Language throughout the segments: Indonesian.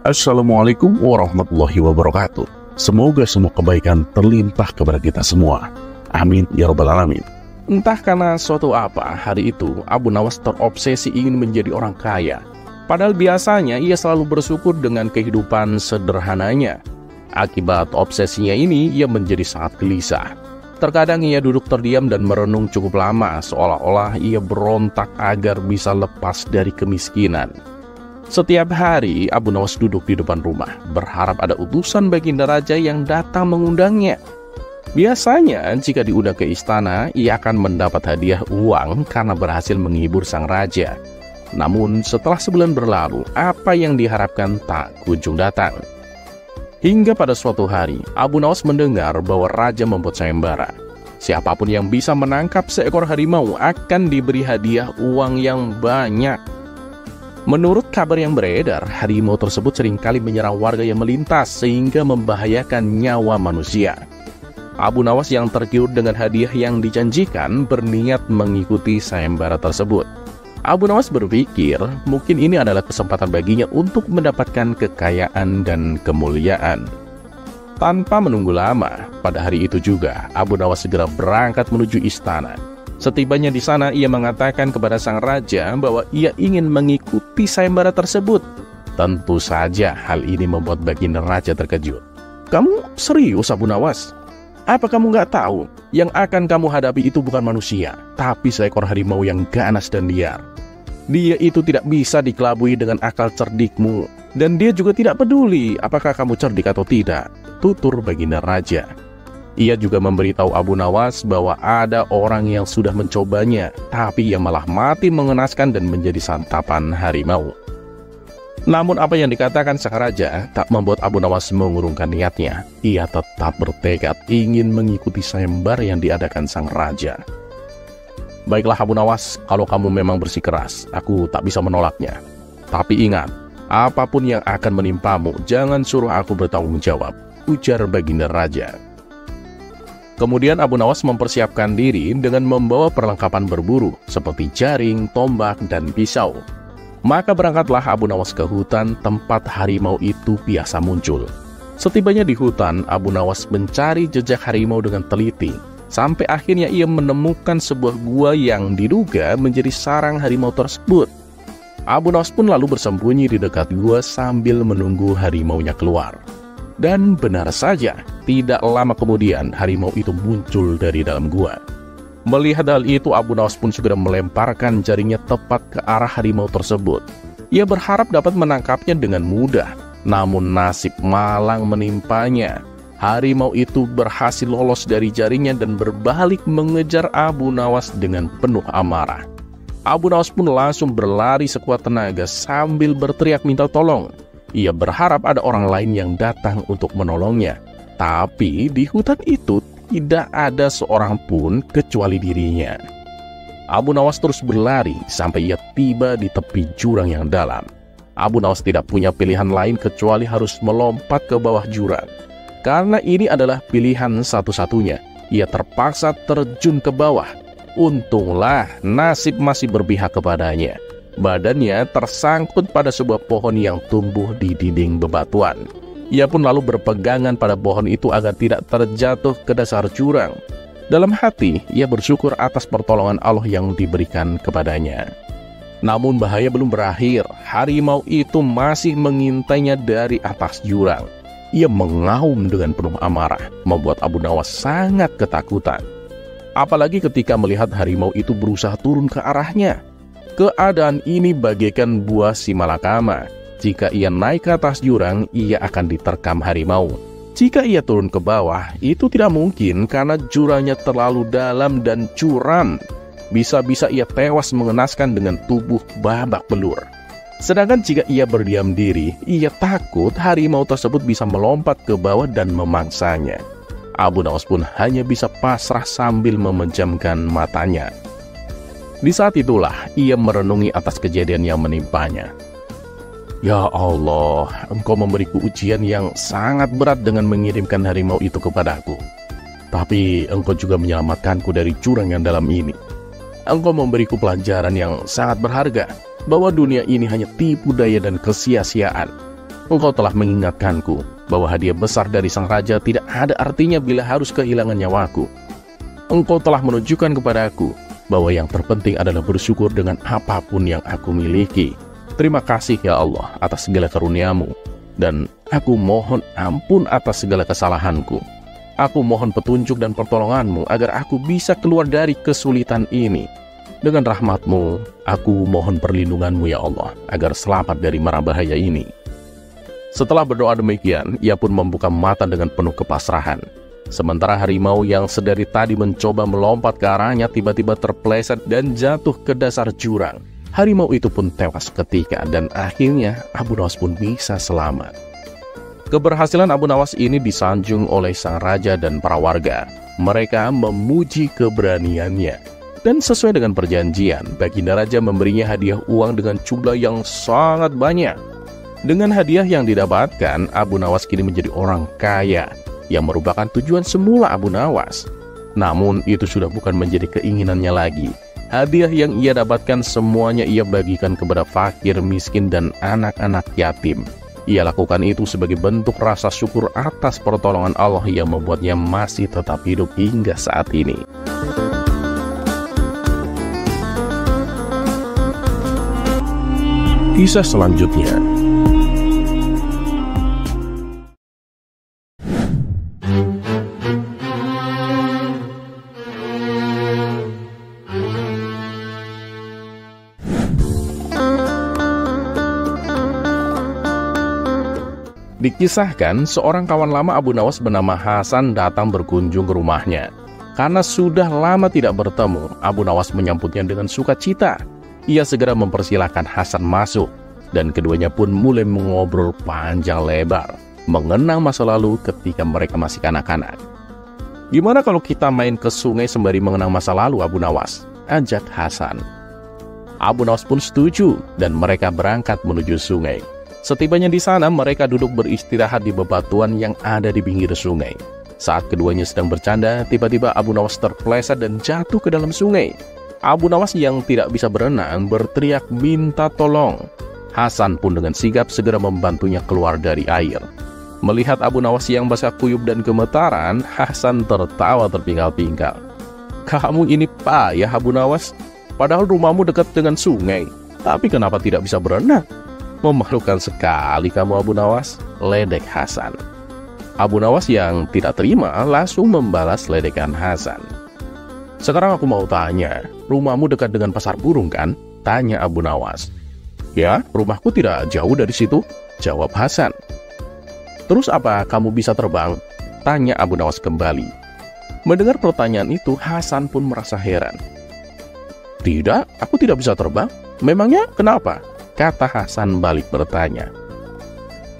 Assalamualaikum warahmatullahi wabarakatuh. Semoga semua kebaikan terlimpah kepada kita semua. Amin ya rabbal alamin. Entah karena suatu apa, hari itu Abu Nawas terobsesi ingin menjadi orang kaya. Padahal biasanya ia selalu bersyukur dengan kehidupan sederhananya. Akibat obsesinya ini, ia menjadi sangat gelisah. Terkadang ia duduk terdiam dan merenung cukup lama, seolah-olah ia berontak agar bisa lepas dari kemiskinan. Setiap hari, Abu Nawas duduk di depan rumah, berharap ada utusan Baginda Raja yang datang mengundangnya. Biasanya, jika diundang ke istana, ia akan mendapat hadiah uang karena berhasil menghibur sang raja. Namun, setelah sebulan berlalu, apa yang diharapkan tak kunjung datang. Hingga pada suatu hari, Abu Nawas mendengar bahwa raja membuat sayembara. Siapapun yang bisa menangkap seekor harimau akan diberi hadiah uang yang banyak. Menurut kabar yang beredar, harimau tersebut seringkali menyerang warga yang melintas sehingga membahayakan nyawa manusia. Abu Nawas yang tergiur dengan hadiah yang dijanjikan berniat mengikuti sayembara tersebut. Abu Nawas berpikir mungkin ini adalah kesempatan baginya untuk mendapatkan kekayaan dan kemuliaan. Tanpa menunggu lama, pada hari itu juga Abu Nawas segera berangkat menuju istana. Setibanya di sana, ia mengatakan kepada sang raja bahwa ia ingin mengikuti sayembara tersebut. Tentu saja hal ini membuat Baginda Raja terkejut. "Kamu serius, Abu Nawas? Apa kamu nggak tahu yang akan kamu hadapi itu bukan manusia, tapi seekor harimau yang ganas dan liar. Dia itu tidak bisa dikelabui dengan akal cerdikmu, dan dia juga tidak peduli apakah kamu cerdik atau tidak," tutur Baginda Raja. Ia juga memberitahu Abu Nawas bahwa ada orang yang sudah mencobanya, tapi ia malah mati mengenaskan dan menjadi santapan harimau. Namun apa yang dikatakan sang raja tak membuat Abu Nawas mengurungkan niatnya. Ia tetap bertekad ingin mengikuti sayembara yang diadakan sang raja. "Baiklah Abu Nawas, kalau kamu memang bersikeras, aku tak bisa menolaknya. Tapi ingat, apapun yang akan menimpamu, jangan suruh aku bertanggung jawab," ujar Baginda Raja. Kemudian Abu Nawas mempersiapkan diri dengan membawa perlengkapan berburu seperti jaring, tombak, dan pisau. Maka berangkatlah Abu Nawas ke hutan tempat harimau itu biasa muncul. Setibanya di hutan, Abu Nawas mencari jejak harimau dengan teliti. Sampai akhirnya ia menemukan sebuah gua yang diduga menjadi sarang harimau tersebut. Abu Nawas pun lalu bersembunyi di dekat gua sambil menunggu harimaunya keluar. Dan benar saja, tidak lama kemudian harimau itu muncul dari dalam gua. Melihat hal itu, Abu Nawas pun segera melemparkan jaringnya tepat ke arah harimau tersebut. Ia berharap dapat menangkapnya dengan mudah, namun nasib malang menimpanya. Harimau itu berhasil lolos dari jaringnya dan berbalik mengejar Abu Nawas dengan penuh amarah. Abu Nawas pun langsung berlari sekuat tenaga sambil berteriak minta tolong. Ia berharap ada orang lain yang datang untuk menolongnya. Tapi di hutan itu tidak ada seorang pun kecuali dirinya. Abu Nawas terus berlari sampai ia tiba di tepi jurang yang dalam. Abu Nawas tidak punya pilihan lain kecuali harus melompat ke bawah jurang. Karena ini adalah pilihan satu-satunya, ia terpaksa terjun ke bawah. Untunglah nasib masih berpihak kepadanya. Badannya tersangkut pada sebuah pohon yang tumbuh di dinding bebatuan. Ia pun lalu berpegangan pada pohon itu agar tidak terjatuh ke dasar jurang. Dalam hati, ia bersyukur atas pertolongan Allah yang diberikan kepadanya. Namun bahaya belum berakhir. Harimau itu masih mengintainya dari atas jurang. Ia mengaum dengan penuh amarah, membuat Abu Nawas sangat ketakutan. Apalagi ketika melihat harimau itu berusaha turun ke arahnya. Keadaan ini bagaikan buah si malakama. Jika ia naik ke atas jurang, ia akan diterkam harimau. Jika ia turun ke bawah, itu tidak mungkin karena jurangnya terlalu dalam dan curam. Bisa-bisa ia tewas mengenaskan dengan tubuh babak belur. Sedangkan jika ia berdiam diri, ia takut harimau tersebut bisa melompat ke bawah dan memangsanya. Abu Nawas pun hanya bisa pasrah sambil memejamkan matanya. Di saat itulah ia merenungi atas kejadian yang menimpanya. Ya Allah, engkau memberiku ujian yang sangat berat dengan mengirimkan harimau itu kepadaku. Tapi engkau juga menyelamatkanku dari jurang yang dalam ini. Engkau memberiku pelajaran yang sangat berharga, bahwa dunia ini hanya tipu daya dan kesia-siaan. Engkau telah mengingatkanku bahwa hadiah besar dari sang raja tidak ada artinya bila harus kehilangan nyawaku. Engkau telah menunjukkan kepadaku bahwa yang terpenting adalah bersyukur dengan apapun yang aku miliki. Terima kasih ya Allah atas segala karunia-Mu, dan aku mohon ampun atas segala kesalahanku. Aku mohon petunjuk dan pertolongan-Mu agar aku bisa keluar dari kesulitan ini. Dengan rahmat-Mu, aku mohon perlindungan-Mu ya Allah, agar selamat dari mara bahaya ini. Setelah berdoa demikian, ia pun membuka mata dengan penuh kepasrahan. Sementara harimau yang sedari tadi mencoba melompat ke arahnya tiba-tiba terpeleset dan jatuh ke dasar jurang. Harimau itu pun tewas seketika dan akhirnya Abu Nawas pun bisa selamat. Keberhasilan Abu Nawas ini disanjung oleh sang raja dan para warga. Mereka memuji keberaniannya. Dan sesuai dengan perjanjian, Baginda Raja memberinya hadiah uang dengan jumlah yang sangat banyak. Dengan hadiah yang didapatkan, Abu Nawas kini menjadi orang kaya, yang merupakan tujuan semula Abu Nawas. Namun itu sudah bukan menjadi keinginannya lagi. Hadiah yang ia dapatkan semuanya ia bagikan kepada fakir, miskin, dan anak-anak yatim. Ia lakukan itu sebagai bentuk rasa syukur atas pertolongan Allah yang membuatnya masih tetap hidup hingga saat ini. Kisah selanjutnya. Dikisahkan, seorang kawan lama Abu Nawas bernama Hasan datang berkunjung ke rumahnya. Karena sudah lama tidak bertemu, Abu Nawas menyambutnya dengan sukacita. Ia segera mempersilahkan Hasan masuk, dan keduanya pun mulai mengobrol panjang lebar, mengenang masa lalu ketika mereka masih kanak-kanak. "Gimana kalau kita main ke sungai sembari mengenang masa lalu, Abu Nawas?" ajak Hasan. Abu Nawas pun setuju, dan mereka berangkat menuju sungai. Setibanya di sana, mereka duduk beristirahat di bebatuan yang ada di pinggir sungai. Saat keduanya sedang bercanda, tiba-tiba Abu Nawas terpeleset dan jatuh ke dalam sungai. Abu Nawas yang tidak bisa berenang berteriak minta tolong. Hasan pun dengan sigap segera membantunya keluar dari air. Melihat Abu Nawas yang basah kuyup dan gemetaran, Hasan tertawa terpingkal-pingkal. "Kamu ini payah, Abu Nawas. Padahal rumahmu dekat dengan sungai. Tapi kenapa tidak bisa berenang? Memalukan sekali kamu, Abu Nawas," ledek Hasan. Abu Nawas yang tidak terima langsung membalas ledekan Hasan. "Sekarang aku mau tanya, rumahmu dekat dengan pasar burung kan?" tanya Abu Nawas. "Ya, rumahku tidak jauh dari situ," jawab Hasan. "Terus apa kamu bisa terbang?" tanya Abu Nawas kembali. Mendengar pertanyaan itu, Hasan pun merasa heran. "Tidak, aku tidak bisa terbang. Memangnya kenapa?" kata Hasan balik bertanya.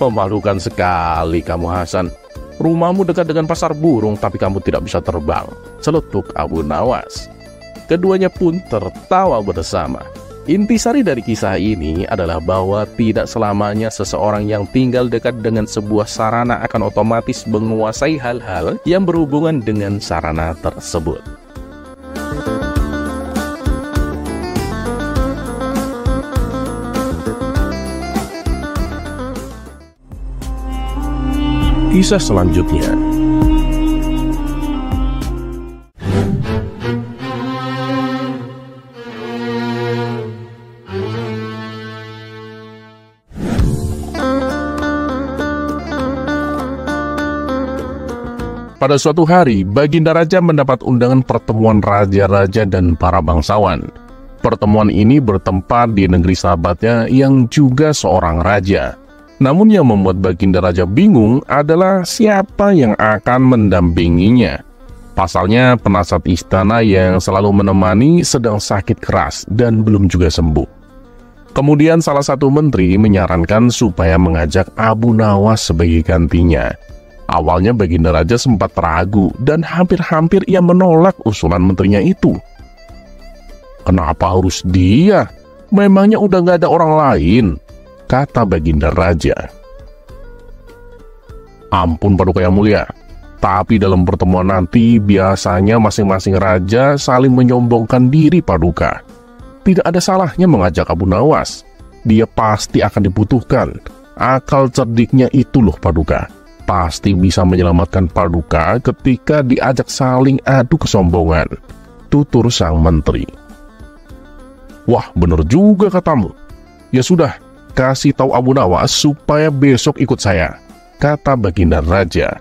"Memalukan sekali kamu, Hasan. Rumahmu dekat dengan pasar burung, tapi kamu tidak bisa terbang," celetuk Abu Nawas. Keduanya pun tertawa bersama. Intisari dari kisah ini adalah bahwa tidak selamanya seseorang yang tinggal dekat dengan sebuah sarana akan otomatis menguasai hal-hal yang berhubungan dengan sarana tersebut. Kisah selanjutnya. Pada suatu hari, Baginda Raja mendapat undangan pertemuan raja-raja dan para bangsawan. Pertemuan ini bertempat di negeri sahabatnya yang juga seorang raja. Namun yang membuat Baginda Raja bingung adalah siapa yang akan mendampinginya. Pasalnya penasihat istana yang selalu menemani sedang sakit keras dan belum juga sembuh. Kemudian salah satu menteri menyarankan supaya mengajak Abu Nawas sebagai gantinya. Awalnya Baginda Raja sempat ragu dan hampir-hampir ia menolak usulan menterinya itu. "Kenapa harus dia? Memangnya udah gak ada orang lain?" kata Baginda Raja. Ampun Paduka yang mulia, tapi dalam pertemuan nanti biasanya masing-masing raja saling menyombongkan diri Paduka. Tidak ada salahnya mengajak Abu Nawas. Dia pasti akan dibutuhkan. Akal cerdiknya itu loh Paduka. Pasti bisa menyelamatkan Paduka ketika diajak saling adu kesombongan, tutur sang menteri. Wah, bener juga katamu. Ya sudah, kasih tahu Abu Nawas supaya besok ikut saya, kata Baginda Raja.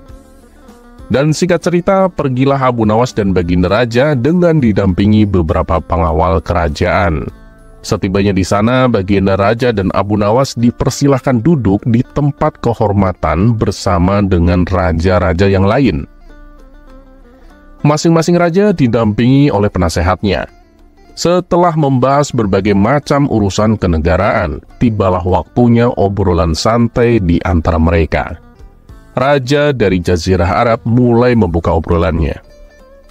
Dan singkat cerita, pergilah Abu Nawas dan Baginda Raja dengan didampingi beberapa pengawal kerajaan. Setibanya di sana, Baginda Raja dan Abu Nawas dipersilahkan duduk di tempat kehormatan bersama dengan raja-raja yang lain. Masing-masing raja didampingi oleh penasehatnya. Setelah membahas berbagai macam urusan kenegaraan, tibalah waktunya obrolan santai di antara mereka. Raja dari Jazirah Arab mulai membuka obrolannya.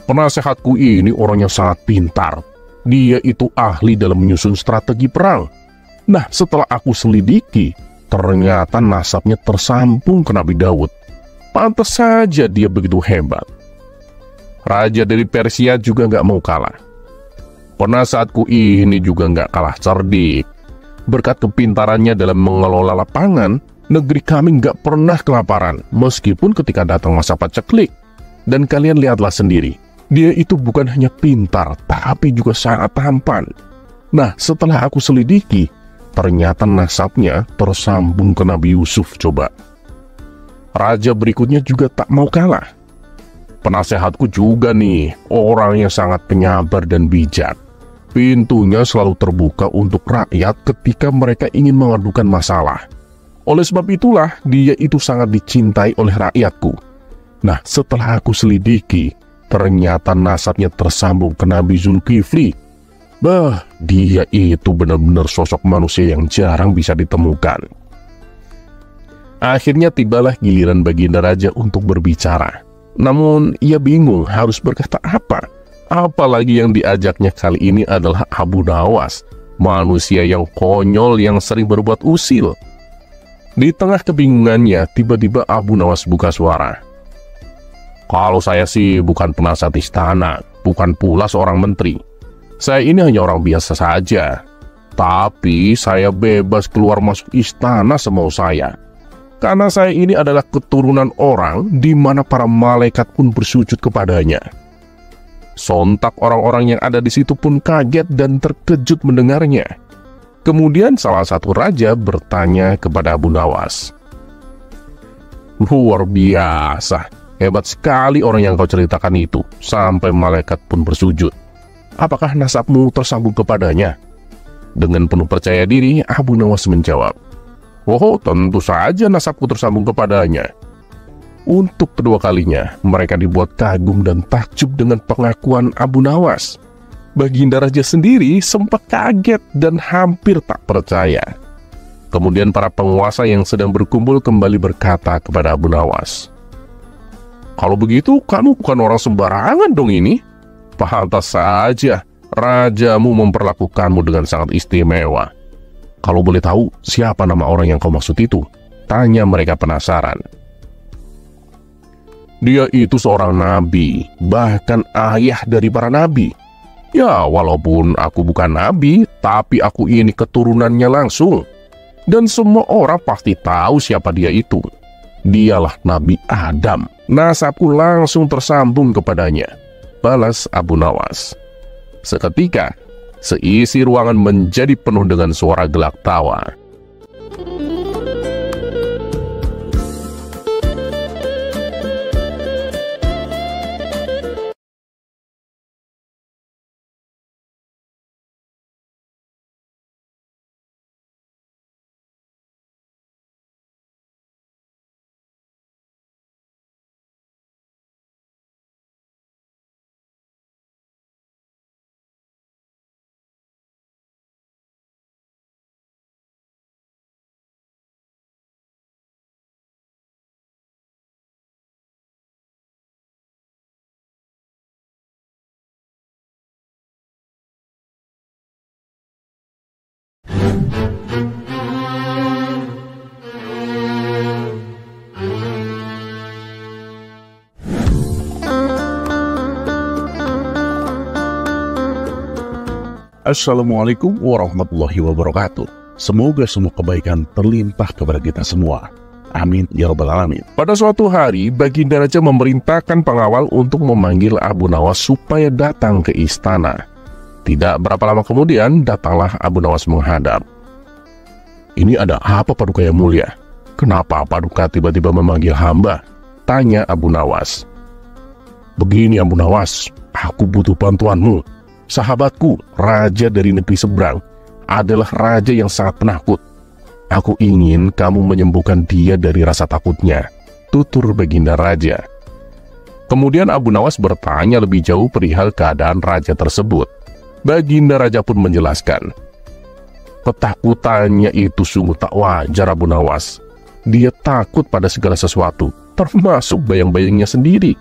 Penasehatku ini orangnya sangat pintar. Dia itu ahli dalam menyusun strategi perang. Nah, setelah aku selidiki, ternyata nasabnya tersambung ke Nabi Daud. Pantas saja dia begitu hebat. Raja dari Persia juga nggak mau kalah. Penasehatku ini juga nggak kalah cerdik. Berkat kepintarannya dalam mengelola lapangan, negeri kami nggak pernah kelaparan, meskipun ketika datang masa paceklik. Dan kalian lihatlah sendiri, dia itu bukan hanya pintar, tapi juga sangat tampan. Nah, setelah aku selidiki, ternyata nasabnya tersambung ke Nabi Yusuf coba. Raja berikutnya juga tak mau kalah. Penasehatku juga nih, orangnya sangat penyabar dan bijak. Pintunya selalu terbuka untuk rakyat ketika mereka ingin mengadukan masalah. Oleh sebab itulah, dia itu sangat dicintai oleh rakyatku. Nah, setelah aku selidiki, ternyata nasabnya tersambung ke Nabi Zulkifli. Bah, dia itu benar-benar sosok manusia yang jarang bisa ditemukan. Akhirnya tibalah giliran Baginda Raja untuk berbicara. Namun, ia bingung harus berkata apa. Apalagi yang diajaknya kali ini adalah Abu Nawas, manusia yang konyol yang sering berbuat usil. Di tengah kebingungannya, tiba-tiba Abu Nawas buka suara. Kalau saya sih bukan penasihat istana, bukan pula seorang menteri. Saya ini hanya orang biasa saja. Tapi saya bebas keluar masuk istana semau saya. Karena saya ini adalah keturunan orang di mana para malaikat pun bersujud kepadanya. Sontak orang-orang yang ada di situ pun kaget dan terkejut mendengarnya. Kemudian salah satu raja bertanya kepada Abu Nawas. Luar biasa, hebat sekali orang yang kau ceritakan itu, sampai malaikat pun bersujud. Apakah nasabmu tersambung kepadanya? Dengan penuh percaya diri, Abu Nawas menjawab, oh, tentu saja nasabku tersambung kepadanya. Untuk kedua kalinya, mereka dibuat kagum dan takjub dengan pengakuan Abu Nawas. Baginda Raja sendiri sempat kaget dan hampir tak percaya. Kemudian para penguasa yang sedang berkumpul kembali berkata kepada Abu Nawas, kalau begitu, kamu bukan orang sembarangan dong ini. Pantas saja, rajamu memperlakukanmu dengan sangat istimewa. Kalau boleh tahu, siapa nama orang yang kau maksud itu? Tanya mereka penasaran. Dia itu seorang nabi, bahkan ayah dari para nabi. Ya, walaupun aku bukan nabi, tapi aku ini keturunannya langsung. Dan semua orang pasti tahu siapa dia itu. Dialah Nabi Adam. Nasabku langsung tersambung kepadanya, balas Abu Nawas. Seketika, seisi ruangan menjadi penuh dengan suara gelak tawa. Assalamualaikum warahmatullahi wabarakatuh. Semoga semua kebaikan terlimpah kepada kita semua. Amin ya rabbal alamin. Pada suatu hari, Baginda Raja memerintahkan pengawal untuk memanggil Abu Nawas supaya datang ke istana. Tidak berapa lama kemudian, datanglah Abu Nawas menghadap. "Ini ada apa, Paduka yang mulia? Kenapa Paduka tiba-tiba memanggil hamba?" tanya Abu Nawas. "Begini Abu Nawas, aku butuh bantuanmu. Sahabatku, raja dari negeri seberang, adalah raja yang sangat penakut. Aku ingin kamu menyembuhkan dia dari rasa takutnya," tutur Baginda Raja. Kemudian Abu Nawas bertanya lebih jauh perihal keadaan raja tersebut. Baginda Raja pun menjelaskan, "Ketakutannya itu sungguh tak wajar Abu Nawas. Dia takut pada segala sesuatu, termasuk bayang-bayangnya sendiri.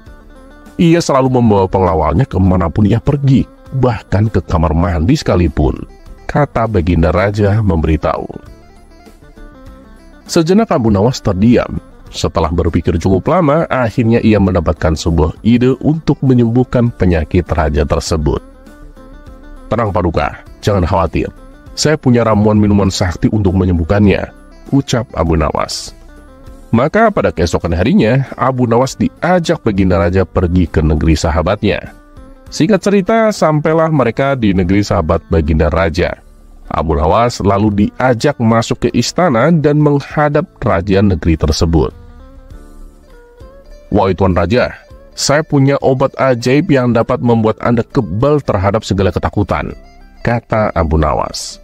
Ia selalu membawa pengawalnya kemanapun ia pergi, bahkan ke kamar mandi sekalipun," kata Baginda Raja memberitahu. Sejenak Abu Nawas terdiam. Setelah berpikir cukup lama, akhirnya ia mendapatkan sebuah ide untuk menyembuhkan penyakit raja tersebut. "Tenang Paduka, jangan khawatir. Saya punya ramuan minuman sakti untuk menyembuhkannya," ucap Abu Nawas. Maka pada keesokan harinya, Abu Nawas diajak Baginda Raja pergi ke negeri sahabatnya. Singkat cerita, sampailah mereka di negeri sahabat Baginda Raja. Abu Nawas lalu diajak masuk ke istana dan menghadap raja negeri tersebut. "Wahai Tuan Raja, saya punya obat ajaib yang dapat membuat Anda kebal terhadap segala ketakutan," kata Abu Nawas.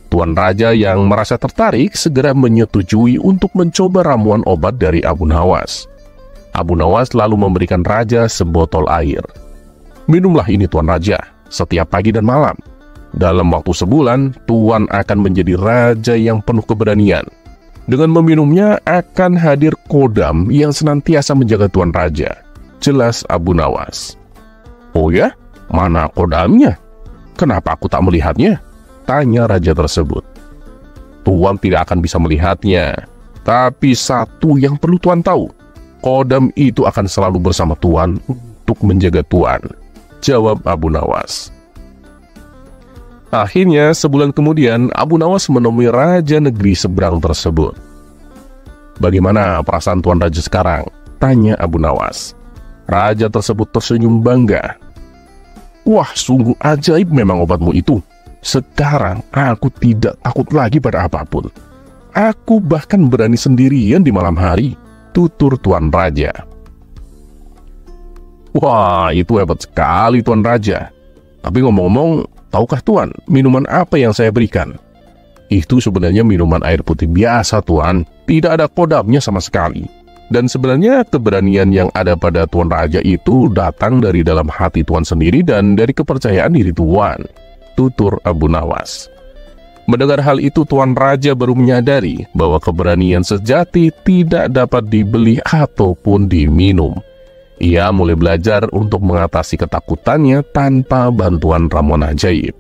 Tuan Raja yang merasa tertarik segera menyetujui untuk mencoba ramuan obat dari Abu Nawas. Abu Nawas lalu memberikan raja sebotol air. "Minumlah ini Tuan Raja, setiap pagi dan malam. Dalam waktu sebulan, Tuan akan menjadi raja yang penuh keberanian. Dengan meminumnya akan hadir kodam yang senantiasa menjaga Tuan Raja," jelas Abu Nawas. "Oh ya? Mana kodamnya? Kenapa aku tak melihatnya?" tanya raja tersebut. "Tuan tidak akan bisa melihatnya. Tapi satu yang perlu Tuan tahu, kodam itu akan selalu bersama Tuan untuk menjaga Tuan," jawab Abu Nawas. Akhirnya, sebulan kemudian, Abu Nawas menemui raja negeri seberang tersebut. "Bagaimana perasaan Tuan Raja sekarang?" tanya Abu Nawas. Raja tersebut tersenyum bangga. "Wah, sungguh ajaib memang obatmu itu. Sekarang aku tidak takut lagi pada apapun. Aku bahkan berani sendirian di malam hari," tutur Tuan Raja. "Wah, itu hebat sekali Tuan Raja. Tapi ngomong-ngomong, tahukah Tuan minuman apa yang saya berikan?" "Itu sebenarnya minuman air putih biasa Tuan. Tidak ada kodamnya sama sekali. Dan sebenarnya keberanian yang ada pada Tuan Raja itu datang dari dalam hati Tuan sendiri dan dari kepercayaan diri Tuan," tutur Abu Nawas. Mendengar hal itu, Tuan Raja baru menyadari bahwa keberanian sejati tidak dapat dibeli ataupun diminum. Ia mulai belajar untuk mengatasi ketakutannya tanpa bantuan ramuan ajaib.